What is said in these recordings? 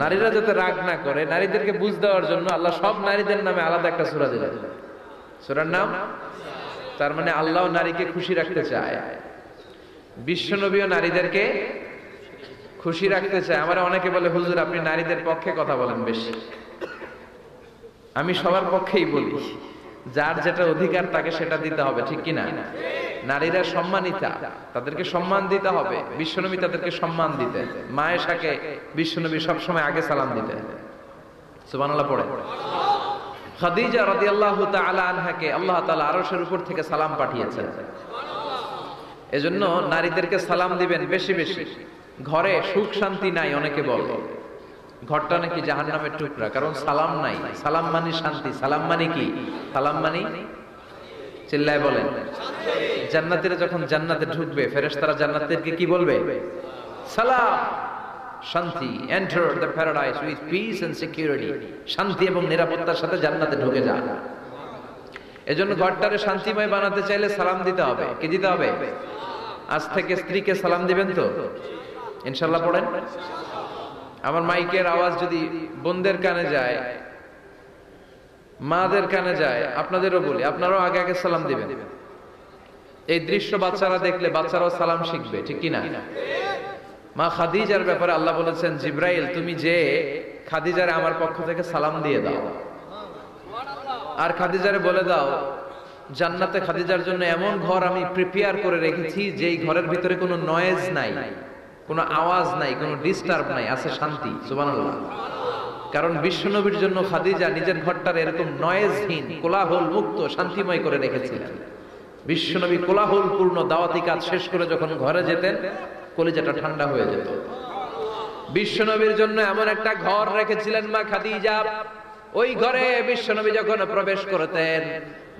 নারীরা যাতে রাগ না করে, নারীদেরকে বুঝ দেওয়ার জন্য আল্লাহ সব নারীদের নামে আলাদা একটা সূরা দিলেন। সূরার নাম, তার মানে আল্লাহ নারীকে খুশি রাখতে চায়, বিশ্বনবীও নারীদেরকে খুশি রাখতে চায়। আমার অনেকে বলে, হুজুর আপনি নারীদের পক্ষে কথা বলেন বেশি। আমি সবার পক্ষেই বলি, যার যেটা অধিকার তাকে সেটা দিতে হবে, ঠিক কিনা? নারীরা সম্মানিতা, তাদেরকে সম্মান দিতে হবে। বিশ্বনবী তাদেরকে সম্মান দিতেন। মায়েশাকে বিশ্বনবী সবসময় আগে সালাম দিতেন। সুবহানাল্লাহ পড়ে। খাদিজা রাদিয়াল্লাহু তাআলা আনহাকে আল্লাহ তাআলা আরশের উপর থেকে সালাম পাঠিয়েছেন। এজন্য নারীদেরকে সালাম দিবেন বেশি বেশি। ঘরে সুখ শান্তি নাই, অনেকে বলে ঘরটা নাকি জাহান্নামের টুকরা, কারণ সালাম নাই। সালাম মানে শান্তি। সালাম মানে কি? সালাম মানে, চিল্লায় বলেন, জান্নাতীরা যখন জান্নাতে ঢুকবে, ফেরেশতারা জান্নাতীদেরকে কি বলবে? সালাম, শান্তি। Enter the paradise with peace and security. শান্তি এবং নিরাপত্তার সাথে জান্নাতে ঢুকে যান। এজন্য ঘরটারে শান্তিময় বানাতে চাইলে সালাম দিতে হবে। কি দিতে হবে? আজ থেকে স্ত্রীকে সালাম দিবেন তো ইনশাআল্লাহ পড়েন। আমার মাইকের আওয়াজ যদি বোনদের কানে যায়, মাদের কানে যায়, আপনাদেরও বলি, আপনারাও আগে আগে সালাম দিবেন। এই দৃশ্য বাচ্চারা দেখলে বাচ্চারাও সালাম শিখবে, ঠিক কিনা? মা খাদিজার ব্যাপারে আল্লাহ বলেছেন, জিব্রাইল তুমি যে খাদিজারে আমার পক্ষ থেকে সালাম দিয়ে দাও, আর খাদিজারে বলে দাও জান্নাতে খাদিজার জন্য এমন ঘর আমি প্রিপেয়ার করে রেখেছি যেই ঘরের ভিতরে কোনো নয়েজ নাই, কোনো আওয়াজ নাই, কোনো ডিস্টার্ব নাই, আছে শান্তি। সুবহানাল্লাহ। কারণ বিশ্বনবীর জন্য খাদিজা নিজের ঘরটার এরকম নয়েজহীন, কোলাহল মুক্ত, শান্তিময় করে রেখেছিলেন। বিশ্বনবী কোলাহল পূর্ণ দাওয়াতি কাজ শেষ করে যখন ঘরে যেতেন, কলিজাটা ঠান্ডা হয়ে যেত। বিশ্বনবীর জন্য এমন একটা ঘর রেখেছিলেন মা খাদিজা, ওই ঘরে বিশ্বনবী যখন প্রবেশ করতেন,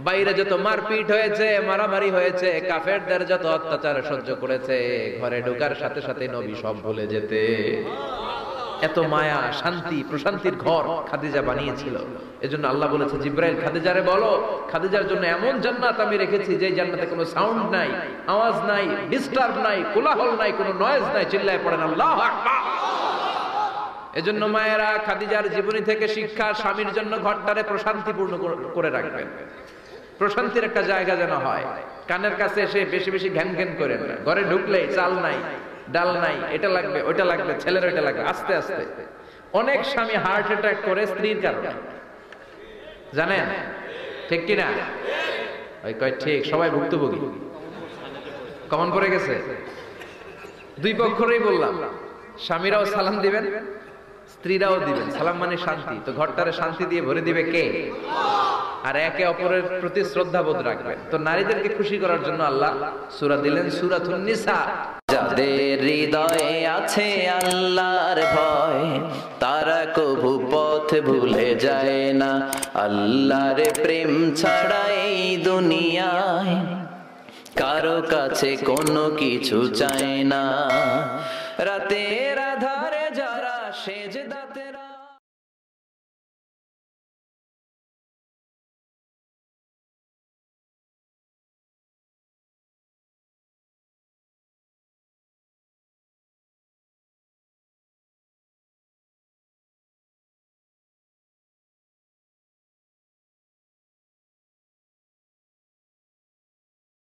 বাইরে যত মারপিট হয়েছে, মারামারি হয়েছে, কাফেরদের যত অত্যাচার সহ্য করেছে, ঘরে ঢোকার সাথে সাথে নবী সব ভুলে যেতে। এত মায়া, শান্তি, প্রশান্তির ঘর খাদিজা বানিয়েছিল। এজন্য আল্লাহ বলেছে, জিব্রাইল খাদিজারে বলো, খাদিজার জন্য এমন জান্নাত আমি রেখেছি যে জান্নাতে কোনো সাউন্ড নাই, আওয়াজ নাই, ডিস্টার্ব নাই, কোলাহল নাই, কোনো নয়েজ নাই। চিল্লায় পড়েন আল্লাহু আকবার। এজন্য মায়েরা খাদিজার জীবনী থেকে শিক্ষা, স্বামীর জন্য ঘরটারে প্রশান্তিপূর্ণ করে রাখবেন। প্রশান্তির একটা জায়গা যেন হয়। কানের কাছে এসে বেশি বেশি ঘ্যান ঘ্যান করেন না। ঘরে ঢুকলেই চাল নাই, ডাল নাই, এটা লাগবে, ওইটা লাগবে, ছেলের ওইটা লাগবে। আস্তে আস্তে অনেক স্বামী হার্ট অ্যাটাক করে স্ত্রীর কারণে, জানেন ঠিক কিনা? ওই কয় ঠিক, সবাই ভুক্তভোগী, কমন পড়ে গেছে। দুই পক্ষেরই বললাম, স্বামীরাও সালাম দিবেন, স্ত্রীরাও দিবেন। সালাম মানে শান্তি। তো ঘরটারে শান্তি দিয়ে ভরে দিবে কে? আর একে অপরের প্রতি শ্রদ্ধাবোধ রাখবেন। তো নারীদেরকে খুশি করার জন্য আল্লাহ সূরা দিলেন, সূরাতুন নিসা। যাদের হৃদয়ে আছে আল্লাহর ভয়, তারা কবু পথ ভুলে যায় না। আল্লাহর প্রেম ছাড়া এই দুনিয়ায় কারো কাছে কোনো কিছু চায় না। রাতের